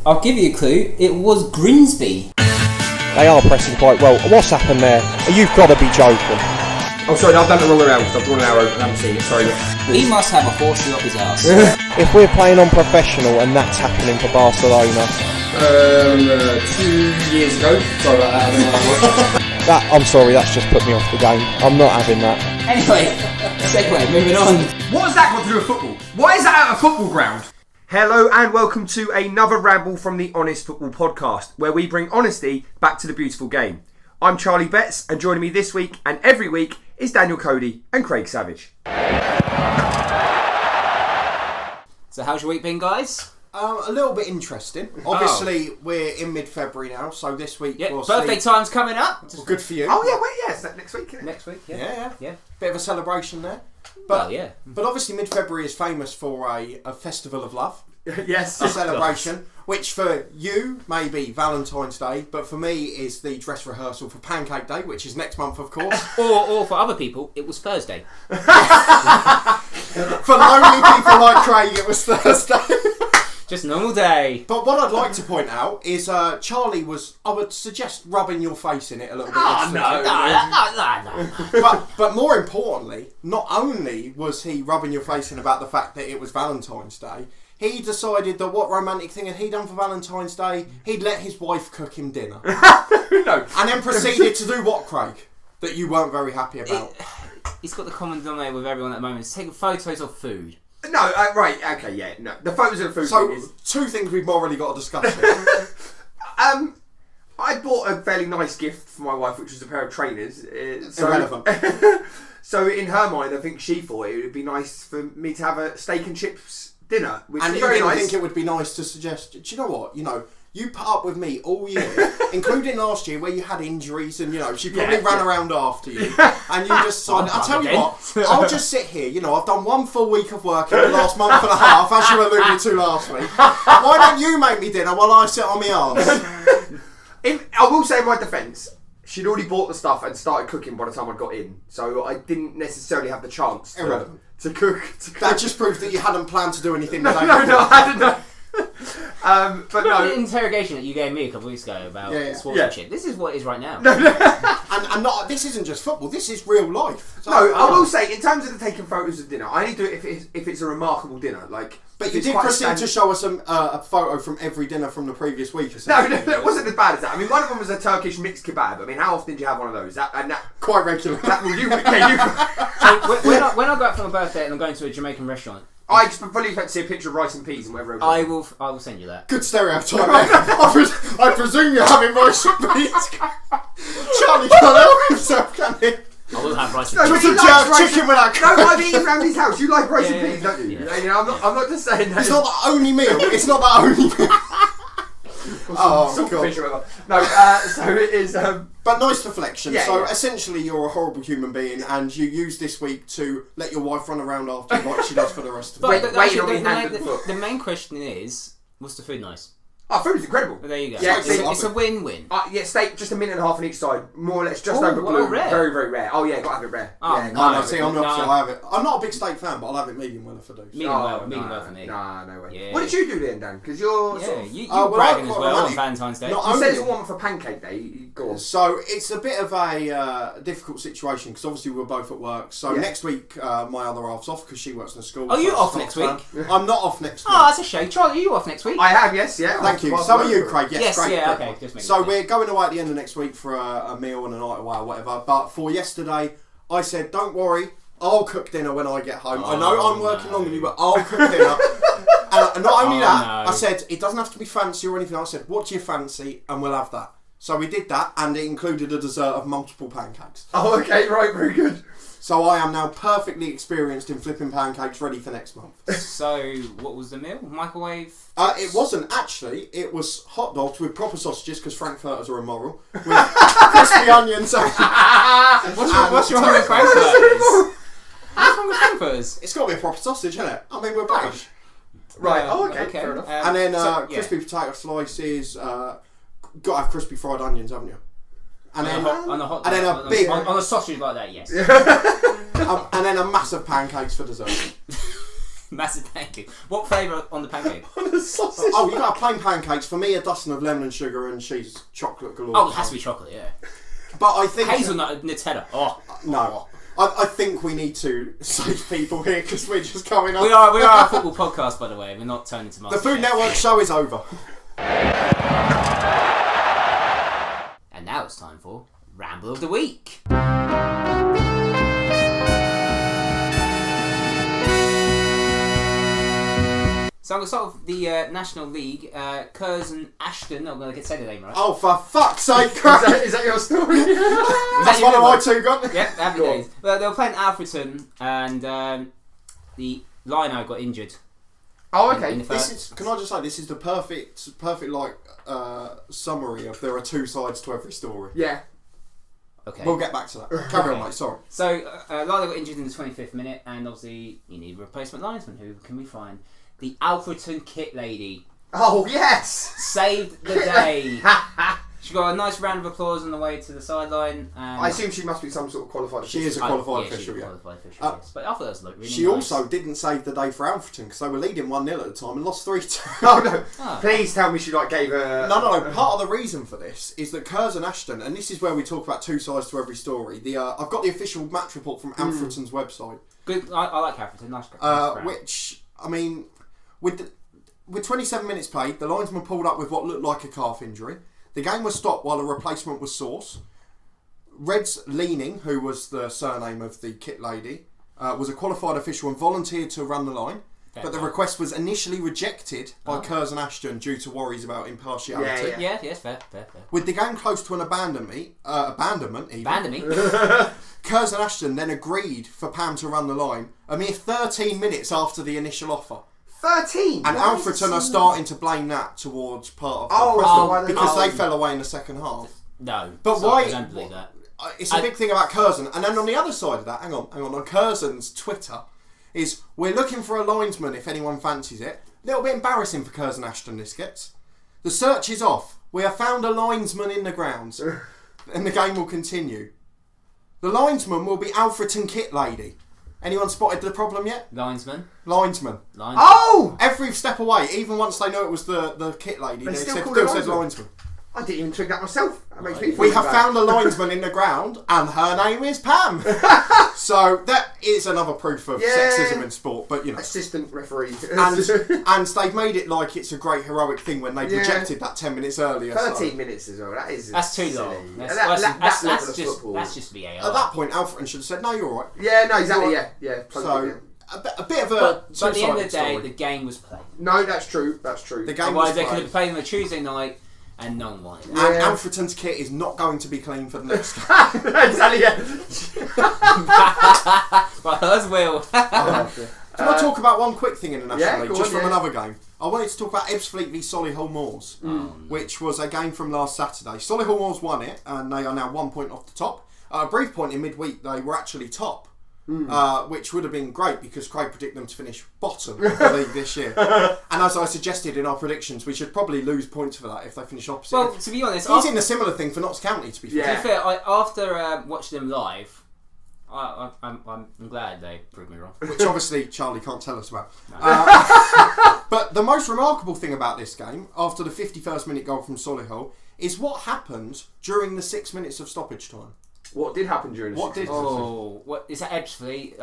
I'll give you a clue. It was Grimsby. They are pressing quite well. What's happened there? You've got to be joking. Oh, sorry, I've done it wrong way around. I've drawn an arrow and I haven't seen it. Sorry. He must have a horseshoe up his ass. If we're playing on professional and that's happening for Barcelona, 2 years ago. Sorry about that. I'm sorry, that's just put me off the game. I'm not having that. Anyway, segue, moving on. What has that got to do with football? Why is that at a football ground? Hello and welcome to another ramble from the Honest Football Podcast, where we bring honesty back to the beautiful game. I'm Charlie Betts, and joining me this week and every week is Daniel Cody and Craig Savage. So how's your week been, guys? A little bit interesting. Obviously, we're in mid-February now, so this week we'll birthday time's coming up. Well, good for you. Oh yeah, wait, yeah, it's next week, isn't it? Next week, Yeah. Bit of a celebration there. But, But obviously mid-February is famous for a festival of love. Yes. A celebration, which for you may be Valentine's Day, but for me is the dress rehearsal for Pancake Day, which is next month, of course. or for other people, it was Thursday. For lonely people like Craig, it was Thursday. Just a normal day. But what I'd like to point out is Charlie was, I would suggest rubbing your face in it a little bit. No. But more importantly, not only was he rubbing your face in about the fact that it was Valentine's Day, he decided that what romantic thing had he done for Valentine's Day? He'd let his wife cook him dinner. No. And then proceeded to do what, Craig? That you weren't very happy about. He's got the common denominator with everyone at the moment. It's taking photos of food. No, right, okay, yeah, no. The photos of the food So, thing is... two things we've morally got to discuss here. I bought a fairly nice gift for my wife, which was a pair of trainers. Irrelevant. So in her mind, I think she thought it would be nice for me to have a steak and chips dinner, which And is you very didn't nice. think it would be nice to suggest, do you know what, you put up with me all year, including last year where you had injuries and, she probably ran around after you. And you just decided, I'll tell you what, I'll just sit here, I've done 1 full week of work in the last month and a half, as you alluded to last week. Why don't you make me dinner while I sit on my arse? I will say in my defence, she'd already bought the stuff and started cooking by the time I got in. So I didn't necessarily have the chance to cook. That just proves that you hadn't planned to do anything No, today. I didn't know. But The no. interrogation that you gave me a couple of weeks ago about sportsmanship. This is what it is right now. And not, this isn't just football, this is real life. So, No, I will say, in terms of the taking photos of dinner, I only do it if it's a remarkable dinner. But you did proceed to show us a photo from every dinner from the previous week. No, it wasn't as bad as that. I mean, one of them was a Turkish mixed kebab. I mean, how often do you have one of those? Quite regular. So when I go out for my birthday and I'm going to a Jamaican restaurant, I fully expect to see a picture of rice and peas and whatever. I will send you that. Good stereotype. I presume you're having rice and peas. Charlie can't help himself, can he? I will have rice No, and but peas. he Just likes a rice chicken and- without No, I've eaten around his house. You like rice and Yeah. peas, don't you? Yeah. I'm not just saying that. It's not the only meal. It's not the only meal. Oh, God. Fish or whatever. No, so it is... But nice reflection. Yeah, So yeah. essentially you're a horrible human being and you use this week to let your wife run around after you like she does for the rest of the But week. Waiting actually, on the, me hand the, and the, foot. the main question is, was the food nice? Oh, food is incredible. But there you go. Yeah, it's a win-win. Yeah, steak, just a minute and a half on each side. More or less, just Ooh, over what, blue. rare? Very, very rare. Oh, yeah, got to have it rare. Oh, yeah, no. Oh, no, see, I'm the opposite. No. I have it. I'm not a big steak fan, but I'll have it medium well if I do. Medium well for me. Nah, no way. Yeah. What did you do then, Dan? Because you're Yeah, sort of... you well, bragging as quite well on romantic. Valentine's Day. Not You said it's a only- woman for Pancake Day. Go on. So it's a bit of a difficult situation because obviously we're both at work. So next week my other half's off because she works in a school. Are you so off it's next not week? term. I'm not off next week. Oh, that's a shame. Charlie, are you off next week? I have, yes, yeah. Thank you. Well, So are you, Craig? Yes, great. yeah, great. okay. Just So we're going away at the end of next week for a meal and a night away or whatever. But for yesterday, I said, don't worry, I'll cook dinner when I get home. I know I'm working longer than you, but I'll cook dinner. And not only that, no. I said, it doesn't have to be fancy or anything. I said, what do you fancy? And we'll have that. So we did that, and it included a dessert of multiple pancakes. Oh, okay, right, very good. So I am now perfectly experienced in flipping pancakes ready for next month. So, what was the meal? Microwave? It wasn't actually. It was hot dogs with proper sausages because Frankfurters are immoral. With crispy onions. What's wrong with Frankfurters? What's wrong with Frankfurters? It's got to be a proper sausage, isn't it? I mean, we're British. Right, okay, fair enough. And then crispy potato slices. Got to have crispy fried onions, haven't you? And then on a sausage like that, yes. and then a massive pancakes for dessert. Massive pancake. What flavour on the pancake? On the sausage. Oh, you got plain pancakes. For me, a dozen of lemon and sugar, and she's chocolate galore. Oh, it has to be chocolate, yeah. But I think Hazelnut Nutella. Oh. no. I think we need to save people here because we're just coming up. We are a football podcast, by the way. We're not turning to The Food Network show is over. And now it's time for Ramble of the Week. So I'm going to start with the National League. Curzon Ashton, I'm going to say the name right. Oh, for fuck's sake! Is that your story? That's one of my two got. Yep, happy days. Well, they were playing Alfreton, and the Lino got injured. Oh, okay. In the first. Can I just say this is the perfect like summary of there are two sides to every story. Yeah. Okay. We'll get back to that. Carry on, mate. Sorry. So Lino got injured in the 25th minute, and obviously you need a replacement linesman. Who can we find? The Alfreton Kit Lady. Oh, yes! Saved the day. She got a nice round of applause on the way to the sideline. I assume she must be some sort of qualified official. She is a qualified She's official, a yeah. qualified official, yes. But I thought that was really She nice. also didn't save the day for Alfreton because they were leading 1-0 at the time and lost 3-2. Oh, no. Oh. Please tell me she gave a... No. Part of the reason for this is that Curzon Ashton, and this is where we talk about two sides to every story. I've got the official match report from Alfreton's website. Good. I like Alfreton. Nice ground. Which, I mean, with 27 minutes played, the linesman pulled up with what looked like a calf injury. The game was stopped while a replacement was sourced. Red's Leaning, who was the surname of the kit lady, was a qualified official and volunteered to run the line. But the request was initially rejected by Curzon Ashton due to worries about impartiality. Yeah, yes, fair. With the game close to an abandonment even. Curzon Ashton then agreed for Pam to run the line a mere 13 minutes after the initial offer. 13? And Alfreton are starting to blame that towards part of the why because they fell away in the second half. No. But sorry, why? I don't believe that. It's a big thing about Curzon. And then on the other side of that, hang on, on Curzon's Twitter, is we're looking for a linesman if anyone fancies it. A little bit embarrassing for Curzon Ashton, this gets. The search is off. We have found a linesman in the grounds. And the game will continue. The linesman will be Alfreton Kit Lady. Anyone spotted the problem yet? Linesman. Oh! Every step away, even once they know it was the kit lady, they still still call it said linesman. I didn't even twig that myself. That makes me feel We have bad. found a linesman in the ground, and her name is Pam. So that is another proof of sexism in sport. But you know, assistant referee, and they've made it like it's a great heroic thing when they rejected that 10 minutes earlier. 13 minutes as well. That's too silly. long. That's just VAR. At that point, Alfreton should have said, "No, you're all right." Yeah, no, exactly. Yeah. So a bit of a. But at the end of the day, the game was played. No, that's true. The game Otherwise, was they played. could have played on a Tuesday night. And no one wanted it. And Alfreton's kit is not going to be clean for the next game. Exactly, yeah. But hers will. Can I talk about one quick thing in the National League, just from another game? I wanted to talk about Ebbsfleet v Solihull Moors, which was a game from last Saturday. Solihull Moors won it, and they are now 1 point off the top. At a brief point in midweek, they were actually top. Which would have been great because Craig predicted them to finish bottom of the league this year. And as I suggested in our predictions, we should probably lose points for that if they finish opposite. Well, to be honest, he's in a similar thing for Notts County, to be fair. To be fair, after watching them live, I'm glad they proved me wrong. Which obviously Charlie can't tell us about. But the most remarkable thing about this game, after the 51st minute goal from Solihull, is what happened during the 6 minutes of stoppage time. What did happen during the 6 minutes? What is that? Ebbsfleet?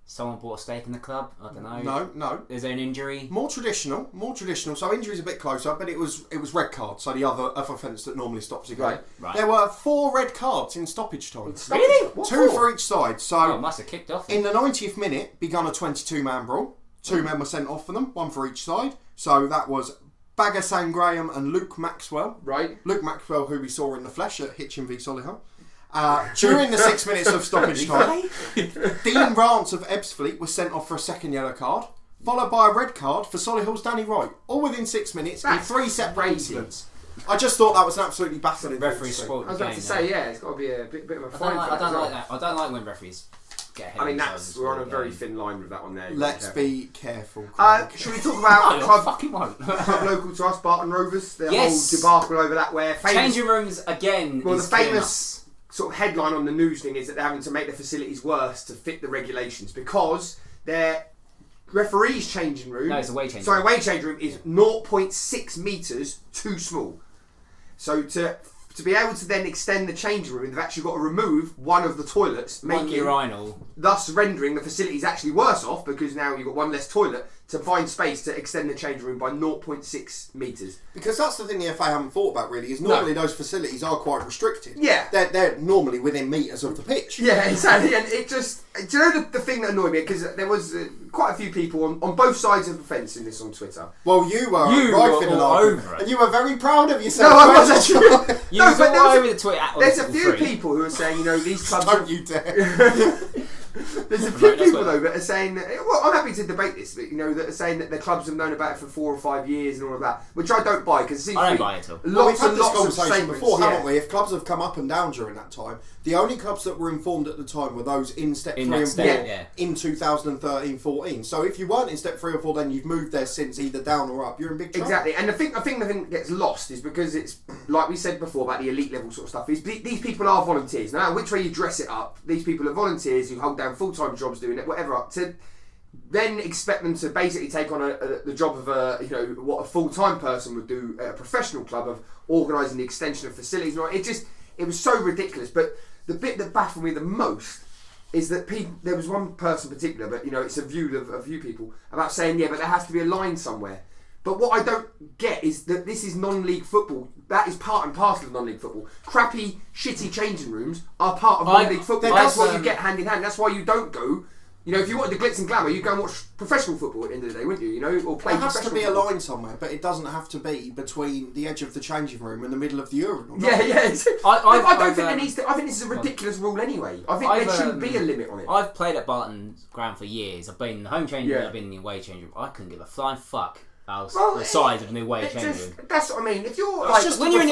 Someone bought a stake in the club. I don't know. No. Is there an injury? More traditional. So injury's a bit closer, but it was red card. So the other offence that normally stops a game. Right. There were 4 red cards in stoppage time. Really? What 2 for? for each side. So it must have kicked off. in the 90th minute, begun a 22-man brawl. 2 men were sent off for them, 1 for each side. So that was Bagasan Graham and Luke Maxwell. Right. Luke Maxwell, who we saw in the flesh at Hitchin v Solihull. During the 6 minutes of stoppage time, Dean Rance of Ebbsfleet was sent off for a second yellow card, followed by a red card for Solihull's Danny Wright, all within 6 minutes in 3 separate incidents. I just thought that was an absolutely baffling referee thing. sport. I was about to say, it's got to be a bit of a fine. I don't like that. I don't like when referees get ahead. I mean, of themselves we're on a in the very game. thin line with that one there. Let's be careful. Should we talk about I club fucking won't. local to us, Barton Rovers? The Yes. whole debacle over that where Changing rooms again. Well, the is killing famous sort of headline on the news thing is that they're having to make the facilities worse to fit the regulations because they're referee's changing room. No, it's away changing room. Sorry, away changing room is 0.6 metres too small. So to be able to then extend the changing room, they've actually got to remove one of the toilets, One urinal. thus rendering the facilities actually worse off because now you've got one less toilet to find space to extend the changing room by 0.6 metres. Because that's the thing the FA haven't thought about really, is normally those facilities are quite restricted. Yeah. They're normally within metres of the pitch. Yeah, exactly. And it just... Do you know the thing that annoyed me? Because there was quite a few people on both sides of the fence in this on Twitter. Well, you were all over it. and you were very proud of yourself. No, I wasn't. No, but there over the Twitter. There's a few people who are saying, you know, these clubs... Don't you dare. There's a few people though that are saying, well, I'm happy to debate this, but you know, that are saying that the clubs have known about it for 4 or 5 years and all of that, which I don't buy because I don't buy it at all. Well, we've had and this lots of conversation statements before, haven't we? If clubs have come up and down during that time, the only clubs that were informed at the time were those in step 3 and 4 in 2013-14. So if you weren't in step 3 or 4, then you've moved there since either down or up. You're in big trouble. Exactly, and the thing that gets lost is because it's like we said before about the elite level sort of stuff. Is these people are volunteers. No matter which way you dress it up, these people are volunteers who hold down full-time jobs doing it, whatever. To then expect them to basically take on the job of what a full-time person would do at a professional club of organising the extension of facilities. It was so ridiculous. But the bit that baffled me the most is that there was one person in particular, but you know, it's a view of a few people about saying, yeah, but there has to be a line somewhere. But what I don't get is that this is non-league football. That is part and parcel of non-league football. Crappy, shitty changing rooms are part of non-league football. That's what you get hand in hand. That's why you don't go. You know, if you wanted the glitz and glamour, you'd go and watch professional football at the end of the day, wouldn't you? You know, or play There has professional to be a football. line somewhere, but it doesn't have to be between the edge of the changing room and the middle of the urinal. Yeah. I don't think there needs to. I think this is a ridiculous rule anyway. I think there shouldn't be a limit on it. I've played at Barton's ground for years. I've been in the home changing room, I've been in the away changing room. I couldn't give a flying fuck the size of the away changing room. That's what I mean. If you're When you're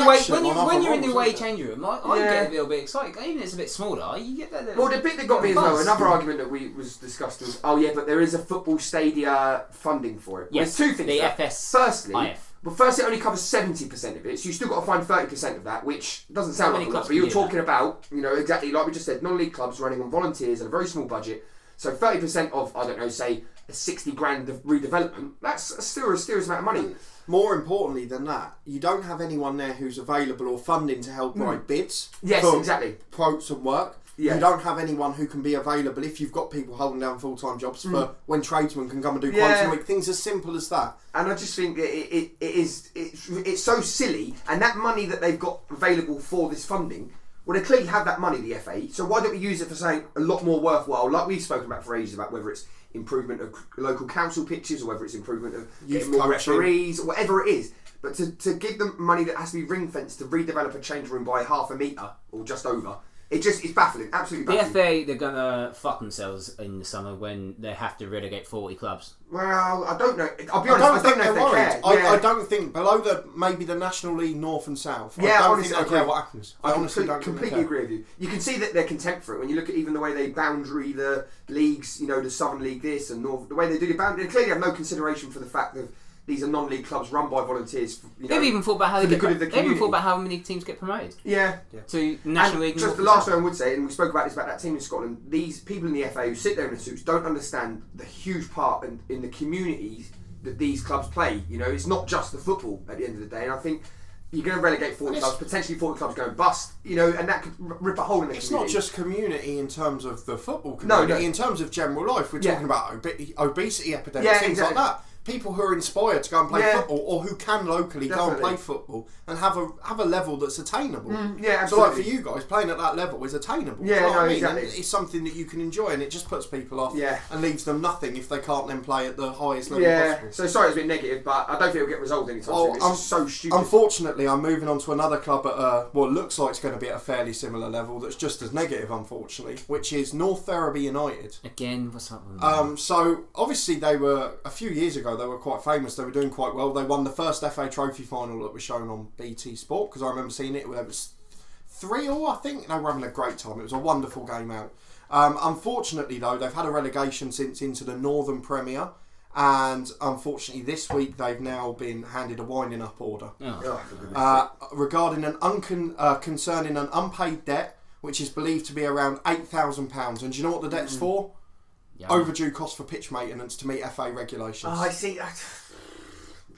in the away changing room, I get a little bit excited. Even if it's a bit smaller, you get that. Well, the bit that got me as well, another argument that was discussed was, but there is a football stadia funding for it. Yes, there's two things. The there. FS. Firstly, it only covers 70% of it, so you still got to find 30% of that, which doesn't sound like a lot, but you're talking about, you know, exactly like we just said, non-league clubs running on volunteers at a very small budget. So 30% of, I don't know, say a 60 grand of redevelopment, that's a serious amount of money. More importantly than that, you don't have anyone there who's available or funding to help write bids. Yes, for exactly. Quotes and work. Yeah. You don't have anyone who can be available if you've got people holding down full-time jobs for when tradesmen can come and do quotes and week. Things as simple as that. And I just think it's so silly, and that money that they've got available for this funding, well, they clearly have that money, the FA, so why don't we use it for something a lot more worthwhile, like we've spoken about for ages, about whether it's improvement of local council pitches or whether it's improvement of getting more referees or whatever it is. But to give them money that has to be ring-fenced to redevelop a change room by half a metre or just over, it's baffling, absolutely baffling. The FA, they're going to fuck themselves in the summer when they have to relegate 40 clubs. Well, I don't know. I'll be honest, I don't know if they care. I don't think, below maybe the National League North and South, I don't think they care what happens. I honestly don't completely agree with you. You can see that they're contempt for it when you look at even the way they boundary the leagues, you know, the Southern League this and North, the way they do the boundary. They clearly have no consideration for the fact that these are non-league clubs run by volunteers. You know, they've even thought about how they've even thought about how many teams get promoted. Yeah. To National League. Just the last thing I would say, and we spoke about this about that team in Scotland. These people in the FA who sit there in the suits don't understand the huge part in the communities that these clubs play. You know, it's not just the football at the end of the day. And I think you're going to relegate 40 clubs, potentially 40 clubs going bust. You know, and that could rip a hole in the community. It's not just community in terms of the football community. No. In terms of general life, we're talking about obesity epidemics, things like that. People who are inspired to go and play football, or who can locally go and play football and have a level that's attainable. So, like for you guys, playing at that level is attainable. Yeah, you know what I mean? Exactly. It's something that you can enjoy, and it just puts people off and leaves them nothing if they can't then play at the highest level possible. So sorry, it's a bit negative, but I don't think it'll get resolved anytime soon. It's just so stupid. Unfortunately, I'm moving on to another club at what looks like it's going to be at a fairly similar level. That's just as negative, unfortunately, which is North Ferriby United. Again, what's up with them? So obviously they were a few years ago. They were quite famous. They were doing quite well. They won the first FA Trophy final that was shown on BT Sport, because I remember seeing it. It was 3-3, I think. They were having a great time. It was a wonderful game out. Unfortunately, though, they've had a relegation since into the Northern Premier, and unfortunately this week they've now been handed a winding up order regarding concerning an unpaid debt, which is believed to be around £8,000. And do you know what the debt's for? overdue cost for pitch maintenance to meet FA regulations. Oh, I see.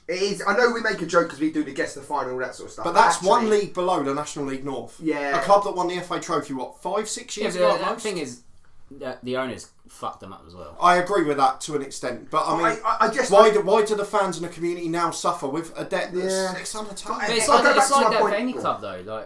It is. I know we make a joke because we do the guess the final, all that sort of stuff. But that's one league below the National League North. Yeah. A club that won the FA Trophy, 5-6 years ago? The thing is, the owners fucked them up as well. I agree with that to an extent, but I mean, I just why do the fans and the community now suffer with a debt that's unattainable? But it's I'll like go back to my that point. for any club though.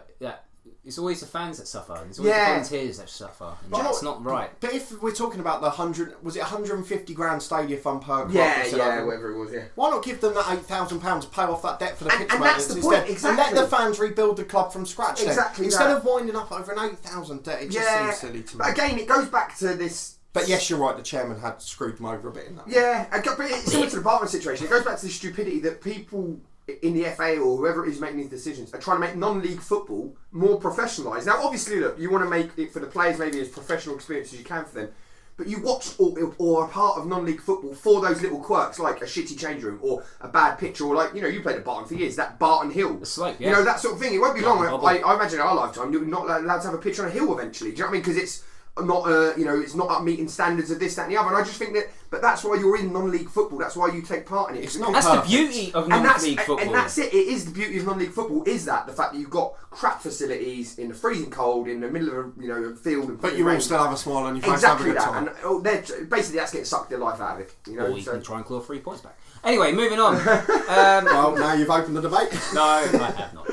It's always the fans that suffer. And it's always the volunteers that suffer. And that's not right. But if we're talking about the 150 grand stadium fund per club? Whatever it was. Yeah. Why not give them that £8,000 to pay off that debt for the pitch and maintenance that's the point, instead, and let the fans rebuild the club from scratch? Exactly. Instead of winding up over an 8,000 debt, it just seems silly to me. But again, it goes back to this. But yes, you're right. The chairman had screwed them over a bit in that. Yeah, but it's similar to the Bartman situation. It goes back to the stupidity that people in the FA or whoever it is making these decisions are trying to make non-league football more professionalised. Now, obviously, look, you want to make it for the players maybe as professional experience as you can for them, but you watch or are part of non-league football for those little quirks, like a shitty change room or a bad pitch, or like, you played at Barton for years, that Barton Hill. The slope, yeah. That sort of thing. It won't be long. I imagine in our lifetime, you're not allowed to have a pitch on a hill eventually. Do you know what I mean? Because it's not, it's not up meeting standards of this, that, and the other. And I just think that, but that's why you're in non-league football. That's why you take part in it. It's not that's perfect. the beauty of non-league football. And that's it. It is the beauty of non-league football. Is that the fact that you've got crap facilities in the freezing cold in the middle of a field, and But you all still have a smile on your face. exactly having a that. good time. And basically that's getting sucked their life out of it. Or you can try and claw 3 points back. Anyway, moving on. Well, now you've opened the debate. No, I have not.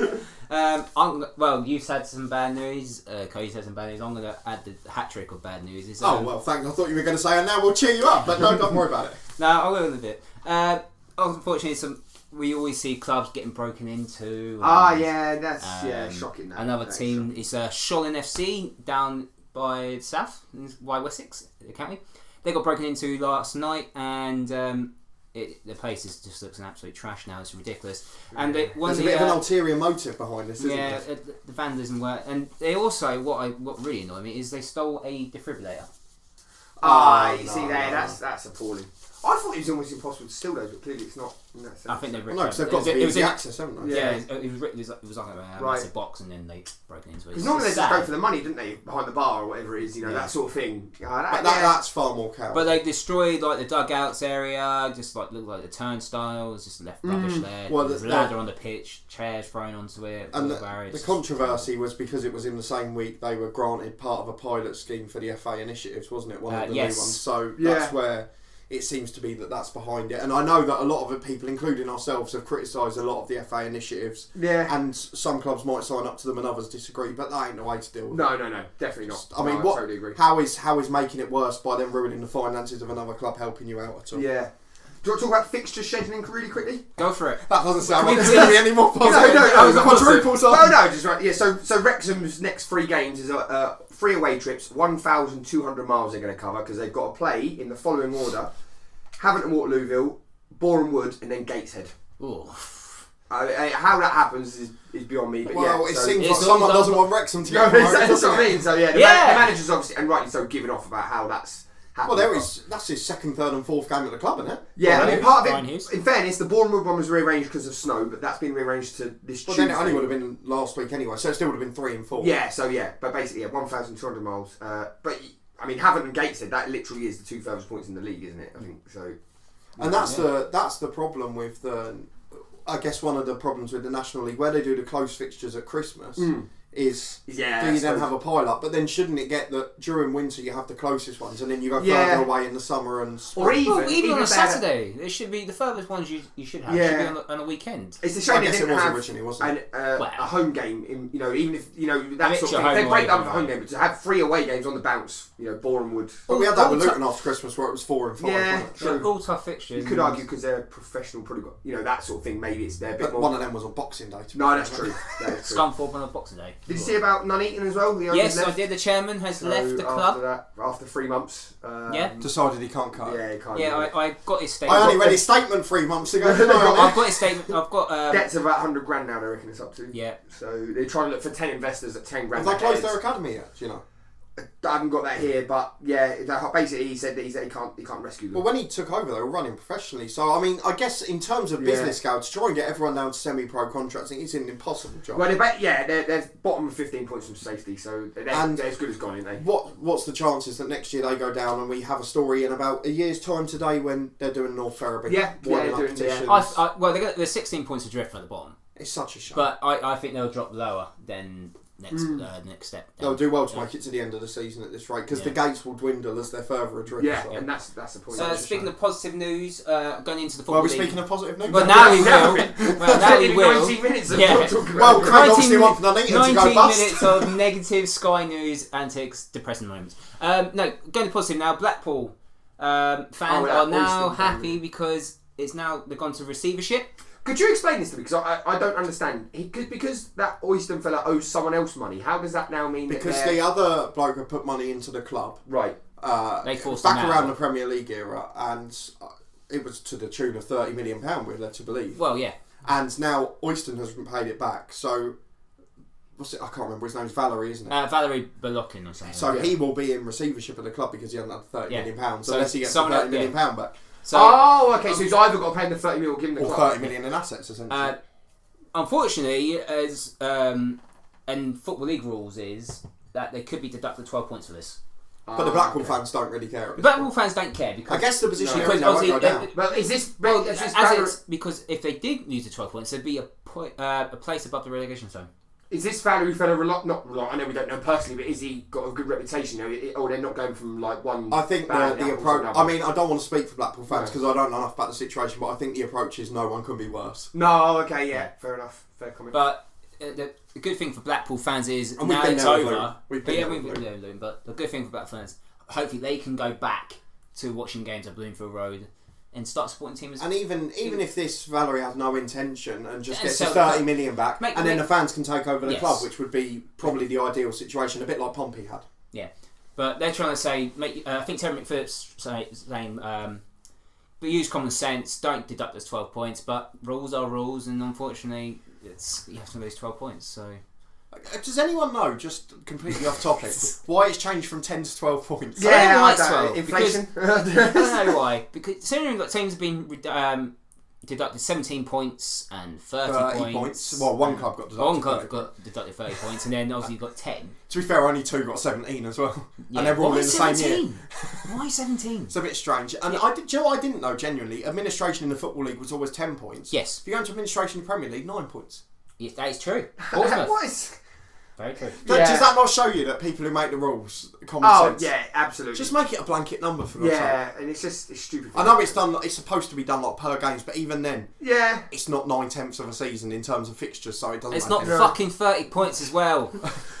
You've had some bad news. Cody's had some bad news. I'm going to add the hat trick of bad news. Thanks. I thought you were going to say, and now we'll cheer you up. But no, don't worry about it. No, I'll go with a bit. Unfortunately, we always see clubs getting broken into. That's shocking. Another team is Sholin FC down by South, by Wessex County. They got broken into last night, and the place just looks an absolute trash now. It's ridiculous. And there's a bit of an ulterior motive behind this, isn't there? Yeah, the vandalism work, and they also what really annoyed me is they stole a defibrillator. That's appalling. I thought it was almost impossible to steal those, but clearly it's not. I think they've ripped. No, because they've got easy access, haven't they? Yeah, it was like a massive box, and then they broke into it. Because normally they just go for the money, didn't they? Behind the bar or whatever it is, that sort of thing. But that's far more coward. But they destroyed like the dugouts area, just like looked like the turnstiles, just left rubbish there. Well, there's a ladder on the pitch, chairs thrown onto it. And the controversy was because it was in the same week they were granted part of a pilot scheme for the FA initiatives, wasn't it? One of the new ones. So that's where it seems to be that's behind it. And I know that a lot of it, people, including ourselves, have criticised a lot of the FA initiatives. Yeah. And some clubs might sign up to them and others disagree, but that ain't the way to deal with it. No, definitely not. I mean, I totally agree. How is making it worse by them ruining the finances of another club helping you out at all? Yeah. Do you want to talk about fixture scheduling really quickly? Go for it. That doesn't sound like it's going to be any more positive. No, was a quadruple something. No, just right. Yeah, so Wrexham's next 3 games is 3 away trips, 1,200 miles they're going to cover because they've got to play in the following order: Haverton, Waterlooville, Boreham Wood, and then Gateshead. Ooh. How that happens is beyond me. But it seems like someone doesn't want Wrexham to go. That's what I mean. So the manager's obviously, and rightly so, giving off about how that's happened. Well, that's his 2nd, 3rd, and 4th game at the club, isn't it? Yeah, I mean, part of it. In fairness, the Boreham Wood one was rearranged because of snow, but that's been rearranged to this Tuesday. Well, then it only would have been last week anyway, so it still would have been 3 and 4. Yeah, but basically, 1,200 miles. But I mean, Haverton and Gateshead, that literally is the 2 furthest points in the league, isn't it? I think so. And that's the problem with I guess one of the problems with the National League, where they do the close fixtures at Christmas, is do you then have a pile-up? But then shouldn't it get that during winter you have the closest ones and then you go further away in the summer and spring? Or even on a Saturday. It should be the furthest ones you should have. It should be on a weekend. It's a shame they didn't have originally, wasn't it? a home game, even if, that sort of thing. They break down for a home game, but to have 3 away games on the bounce, Boreham Wood. But we had that with Luton after Christmas where it was 4 and 5. Yeah, true. All tough fixtures. You could argue because they're professional, probably got, that sort of thing, maybe it's their bit but more. One of them was on Boxing Day. No, that's true. Scunthorpe on a Boxing Day. Did you see about Nuneaton as well? Yes, I did. The chairman has left the club. After 3 months. Decided he can't cut. Yeah, he can't. Yeah, I got his statement. I only read his statement 3 months ago. I've got his statement. I've got debts of about 100 grand now. They reckon it's up to. Yeah. So they're trying to look for 10 investors at 10 grand. Have they closed their academy yet? Do you know? I haven't got that here, but yeah, basically he said that he can't rescue them. Well, when he took over, they were running professionally. So, I mean, I guess in terms of business scale, to try and get everyone down to semi-pro contracts, I think it's an impossible job. Well, they're bottom of 15 points from safety, so they're as good as gone, aren't they? What's the chances that next year they go down and we have a story in about a year's time today when they're doing North Ferriby? They're 16 points adrift at the bottom. It's such a shame. But I think they'll drop lower than next step. They'll do well to make it to the end of the season at this rate because the gates will dwindle as they're further adrift. Yeah, so. And that's the point. So speaking of positive news, going into the football league. Speaking of positive news? Well, now we will. Now we will. 19 minutes of well, Craig obviously wants Nuneaton to go bust. 19 minutes of negative Sky News antics, depressing moments. No, going to positive now. Blackpool fans are now happy because they've gone to receivership. Could you explain this to me? Because I don't understand. Because that Oyston fella owes someone else money. How does that now mean? Because the other bloke had put money into the club, right? They forced back around the Premier League era, and it was to the tune of £30 million. We're led to believe. Well, yeah. And now Oyston has paid it back. So what's it? I can't remember his name's Valerie, isn't it? Valerie Belokin or something. So he will be in receivership of the club because he hasn't had £30 million unless he gets the £30 million back. So, so he's either got to pay the 30 million or give him the club. 30 million in assets, essentially. Unfortunately, as and Football League rules is that they could be deducted 12 points for this. But the Blackpool fans don't really care. The Blackpool fans don't care because I guess the position because won't go down. Because if they did lose the 12 points, there'd be a place above the relegation zone. Is this Valerie fella I know we don't know personally, but is he got a good reputation? Or they're not going from like one. I think the approach. I mean, I don't want to speak for Blackpool fans because I don't know enough about the situation, but I think the approach is no one can be worse. No, okay, yeah, fair enough, fair comment. But the good thing for Blackpool fans is now it's over. But the good thing for Blackpool fans, hopefully they can go back to watching games at Bloomfield Road. And start supporting teams. And even if this Valerie has no intention and just gets his 30 million back, then the fans can take over the club, which would be probably the ideal situation, a bit like Pompey had. Yeah, but they're trying to say, I think Terry McPhillips saying, but use common sense, don't deduct those 12 points, but rules are rules, and unfortunately, you have to lose 12 points, so... Does anyone know, just completely off topic, why it's changed from 10 to 12 points? Yeah, I don't know. Inflation. I don't know why. Because considering that teams have been deducted 17 points and 30 points. Well, one club got deducted. One club got deducted 30 points, and then obviously you got 10. To be fair, only two got 17 as well. Yeah. And they're all in the same year. Why 17? It's a bit strange. And I didn't know, genuinely, administration in the Football League was always 10 points. Yes. If you go into administration in the Premier League, 9 points. Yes, that is true. What is... Very true. Does that not show you that people who make the rules, common sense? Oh, yeah, absolutely. Just make it a blanket number for God's sake. Yeah, and it's stupid. I know it's supposed to be done like per games, but even then, yeah, it's not 9/10 of a season in terms of fixtures, so it doesn't. It's not fucking 30 points as well.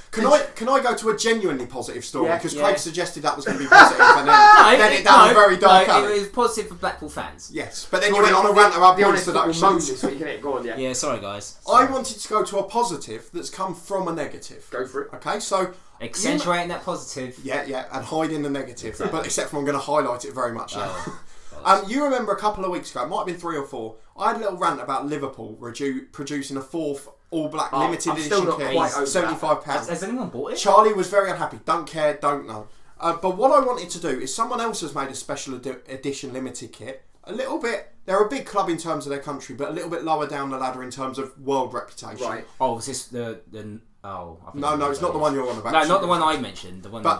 Can I go to a genuinely positive story? Because Craig suggested that was going to be positive, and then it down a very dark alley. It was positive for Blackpool fans. Yes, but then you went on a rant about points deductions. Go on, yeah. Yeah, sorry guys. I wanted to go to a positive that's come from a negative. Go for it. Okay, so accentuating that positive. Yeah, and hiding the negative. Exactly. But except for I'm going to highlight it very much now. You remember a couple of weeks ago, it might have been 3 or 4, I had a little rant about Liverpool producing a 4th All Black limited edition kit, £75. Has anyone bought it? Charlie was very unhappy. Don't care, don't know. But what I wanted to do is someone else has made a special edition limited kit. A little bit, they're a big club in terms of their country, but a little bit lower down the ladder in terms of world reputation. Right. Oh, was this the No, it's not the one you're on about. No, not the one I mentioned. The one that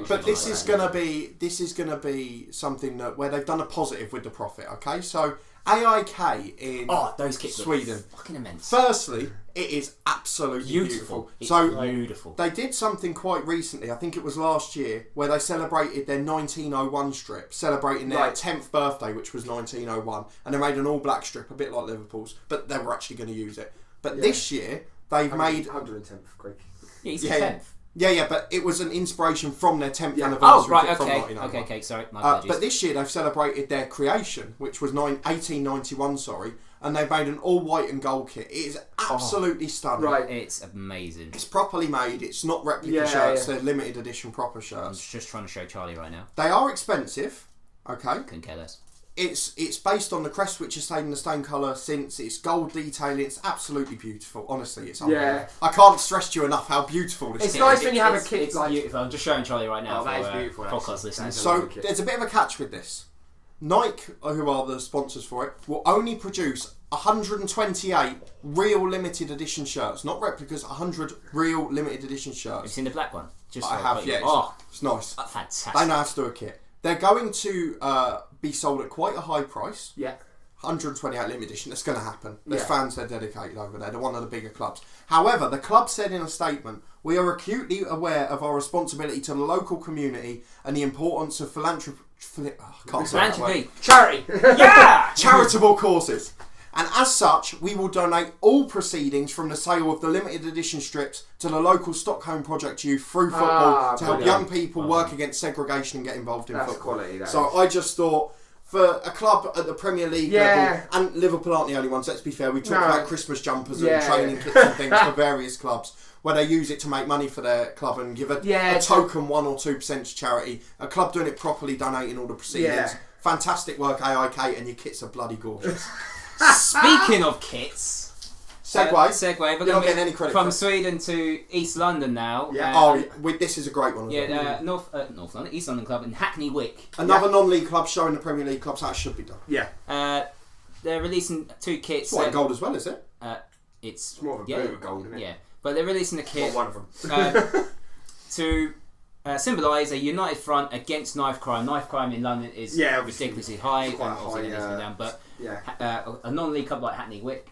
but this is gonna be something where they've done a positive with the profit. Okay, so AIK in those kits Sweden, fucking immense. Firstly, it is absolutely beautiful. It's beautiful. They did something quite recently. I think it was last year, where they celebrated their 1901 strip, celebrating their 10th birthday, which was 1901, and they made an all-black strip, a bit like Liverpool's, but they were actually going to use it. But this year they've made 110th, Greg. Yeah, he's 10th. Yeah, but it was an inspiration from their 10th anniversary. Oh, right, okay, sorry, my apologies. But this year they've celebrated their creation, which was 1891, and they've made an all-white and gold kit. It is absolutely stunning. Right. It's amazing. It's properly made, it's not replica shirts, they're limited edition proper shirts. I'm just trying to show Charlie right now. They are expensive, okay? Couldn't care less. It's based on the crest, which has stayed in the same colour since. It's gold detailing. It's absolutely beautiful. Honestly, it's unreal. Yeah. I can't stress to you enough how beautiful this It's is. nice when you have a kit It's like... beautiful. I'm just showing Charlie right now. Oh, that for, is beautiful, podcast actually. listeners. So there's a bit of a catch with this. Nike, who are the sponsors for it, will only produce 128 real limited edition shirts, not replicas. 100 real limited edition Have you shirts. seen the black one? Just I have, yeah. Oh, It's nice. fantastic. They know how to do a kit. They're going to be sold at quite a high price. Yeah. 128 limited edition. That's going to happen. There's Yeah. fans that are dedicated over there. They're one of the bigger clubs. However, the club said in a statement, "We are acutely aware of our responsibility to the local community and the importance of philanthropy." Charity. Yeah! Charitable causes. And as such, we will donate all proceedings from the sale of the limited edition strips to the local Stockholm Project Youth through football to help brilliant. young people work against segregation and get involved in That's football. quality, that So is. I just thought, for a club at the Premier League level, and Liverpool aren't the only ones, let's be fair, we talk about Christmas jumpers and training kits and things for various clubs, where they use it to make money for their club and give a token 1 or 2% to charity. A club doing it properly, donating all the proceedings. Yeah. Fantastic work, AIK, and your kits are bloody gorgeous. Speaking of kits, Segway. We're You're gonna not be getting any credit from for it. Sweden to East London now. Yeah. This is a great one. As well. North London, East London club in Hackney Wick. Another non-league club showing the Premier League clubs how it should be done. Yeah. They're releasing 2 kits. It's white gold as well, is it? It's more of a blue with gold, isn't it? Yeah, but they're releasing a kit Well, one of them. to symbolise a united front against knife crime. Knife crime in London is ridiculously high, and quite obviously high, needs to be down. But Yeah. a non-league club like Hackney Wick,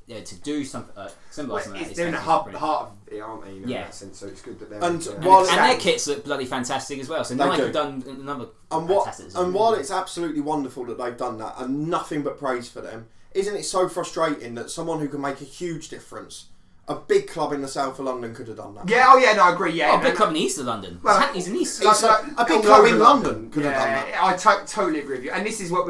to do something symbolise something like that. They're in the heart of it, aren't they? Yeah. In that sense, so it's good that they're... And And their kits look bloody fantastic as well. So Nike do. have done another And fantastic. while it's absolutely wonderful that they've done that, and nothing but praise for them, isn't it so frustrating that someone who can make a huge difference, a big club in the south of London, could have done that? Yeah, no, I agree, yeah. Oh, a big club in the east of London. Well, Hackney's in east. It's a big club in London could have done that. I totally agree with you. And this is what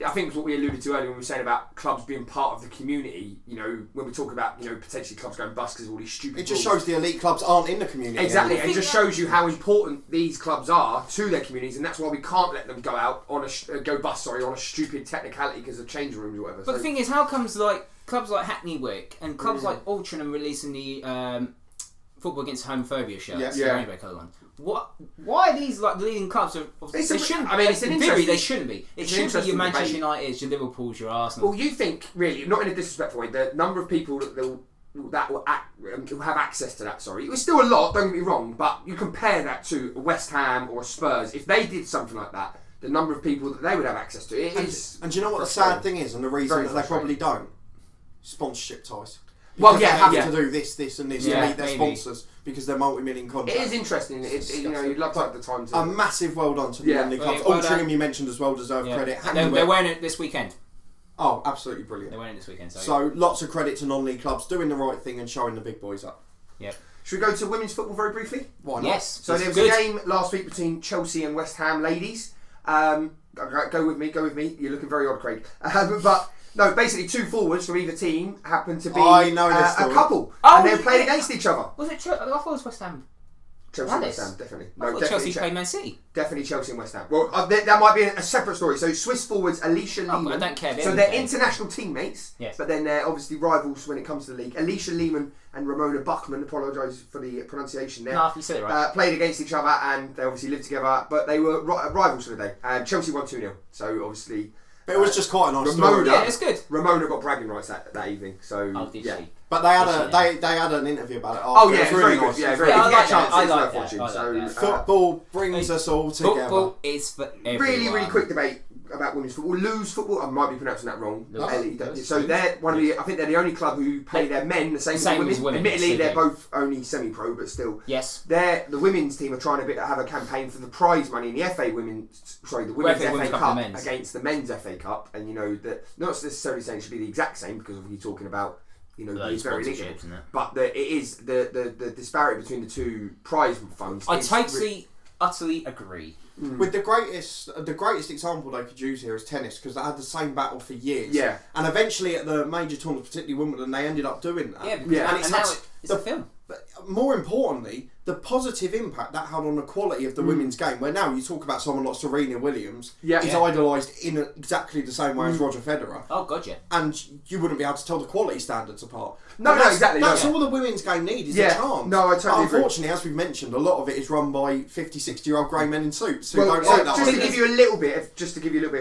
I think it's what we alluded to earlier when we were saying about clubs being part of the community. You know, when we talk about, potentially clubs going bust because of all these stupid It just rules. shows the elite clubs aren't in the community. Exactly, anymore. it just shows you how important these clubs are to their communities, and that's why we can't let them go out on go bust on a stupid technicality because of change rooms or whatever. But the thing is, how comes clubs like Hackney Wick and clubs like Altrincham releasing the football against homophobia shirts, the rainbow colour one? Why are these the leading clubs? They shouldn't. It's an in theory, they interesting- shouldn't be. It it's should an be your interesting Manchester debate. United, your Liverpool's, your Arsenal. Well, you think really, not in a disrespectful way, the number of people that will have access to that. Sorry, it was still a lot. Don't get me wrong, but you compare that to a West Ham or a Spurs. If they did something like that, the number of people that they would have access to it is. And do you know what the sad thing is, and the reason that they probably don't? Sponsorship ties. Well, Because yeah, they have to do this, and this to Yeah, meet their maybe. sponsors because they're multi-million It contracts. is interesting. You'd love to have the time to. A massive well done to the Yeah. non-league clubs. Well done. Altrincham you mentioned as well deserve credit. Hackney They're Wick- wearing it this weekend. Oh, absolutely brilliant. They're wearing it this weekend. So lots of credit to non-league clubs doing the right thing and showing the big boys up. Yep. Should we go to women's football very briefly? Why not? Yes. So it's there was good. a game last week between Chelsea and West Ham ladies. Go with me. You're looking very odd, Craig. But no, basically 2 forwards from either team happened to be I know this a story. couple, Oh, and they played yeah. against each other. Was it? I thought it was West Ham. Chelsea and West Ham, definitely. I thought definitely Chelsea played Man City. Definitely Chelsea and West Ham. Well, that might be a separate story. So Swiss forwards Alicia Oh, Lehmann. I don't care. So they're international teammates, Yes. but then they're obviously rivals when it comes to the league. Alicia Lehmann and Ramona Buckman, apologise for the pronunciation there. No, you said it right. Played against each other and they obviously lived together, but they were rivals for the day. And Chelsea won 2-0. So obviously, But it was just quite a nice Ramona, story. Yeah, it's good. Ramona got bragging rights that evening. So Oh, did yeah. she? But they had Yeah. they had an interview about it. Oh after. yeah, It it's was very really good. nice. Yeah, It was very Yeah, good. I If you like get a chance, that. I it's like worth that. watching. I like So that. Football brings us all together. Football is for everyone. really quick debate about women's football. Lose football. I might be pronouncing that wrong. Lose. So they're one of the. I think they're the only club who pay their men the same as Same women. as women, Admittedly, yes, they're they do. both only semi-pro, but still. Yes. The women's team are trying to have a campaign for the prize money in the FA women's FA FA Women's Cup Cup and the men's. against the men's FA Cup, and that not necessarily saying it should be the exact same because of you talking about Those very sponsorships linked. and that. But it is the disparity between the two prize funds. I is utterly agree. with the greatest example they could use here is tennis, because they had the same battle for years. Yeah. And eventually at the major tournaments, particularly Wimbledon, they ended up doing that. Yeah. And now it's a film. But more importantly, the positive impact that had on the quality of the women's game, where now you talk about someone like Serena Williams, is idolised in exactly the same way as Roger Federer. Oh, God, yeah. And you wouldn't be able to tell the quality standards apart. No, exactly. That's all the women's game need is a chance. No, I totally agree. Unfortunately, as we've mentioned, a lot of it is run by 50, 60-year-old grey men in suits who don't just like to give you a little bit of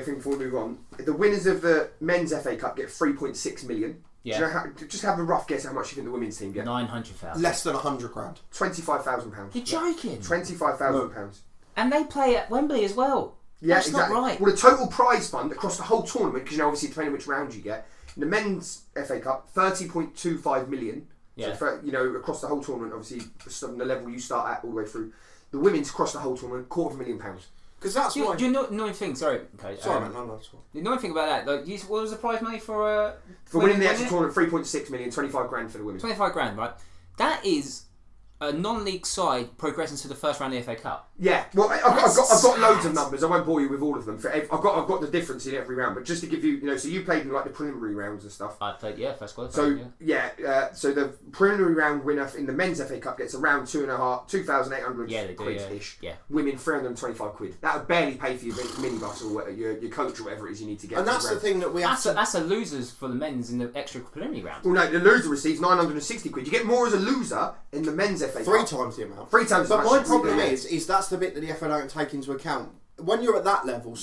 thing before we move on, the winners of the men's FA Cup get 3.6 million. Yeah. Do you know just have a rough guess how much you think the women's team get? 900,000. Less than 100 grand. £25,000. You're joking. £25,000. And they play at Wembley as well. Yeah, That's exactly. not right. Well, the total prize fund across the whole tournament, because obviously depending which round you get, in the men's FA Cup, 30.25 million. Yeah. So for, across the whole tournament, obviously from the level you start at all the way through. The women's across the whole tournament, £250,000. Because that's Do you know annoying thing? Sorry, okay. Sorry, man. No, that's fine. The annoying thing about that, what was the prize money for winning the actual tournament? 3.6 million, 25 grand for the women. 25 grand, right? That is a non-league side progressing to the first round of the FA Cup. Yeah, well, I've got loads of numbers. I won't bore you with all of them. I've got the difference in every round, but just to give you, so you played in like the preliminary rounds and stuff. I played, first qualifier. So so the preliminary round winner in the men's FA Cup gets around 2,800 quid-ish. Yeah. Women 325 quid. That would barely pay for your minibus or your coach or whatever it is you need to get. And that's the thing that we have to... That's a losers for the men's in the extra preliminary round. Well, no, the loser receives 960 quid. You get more as a loser in the men's FA Cup. 3 times the amount. 3 times. But my problem is that's the bit that the FA don't take into account. When you're at that level,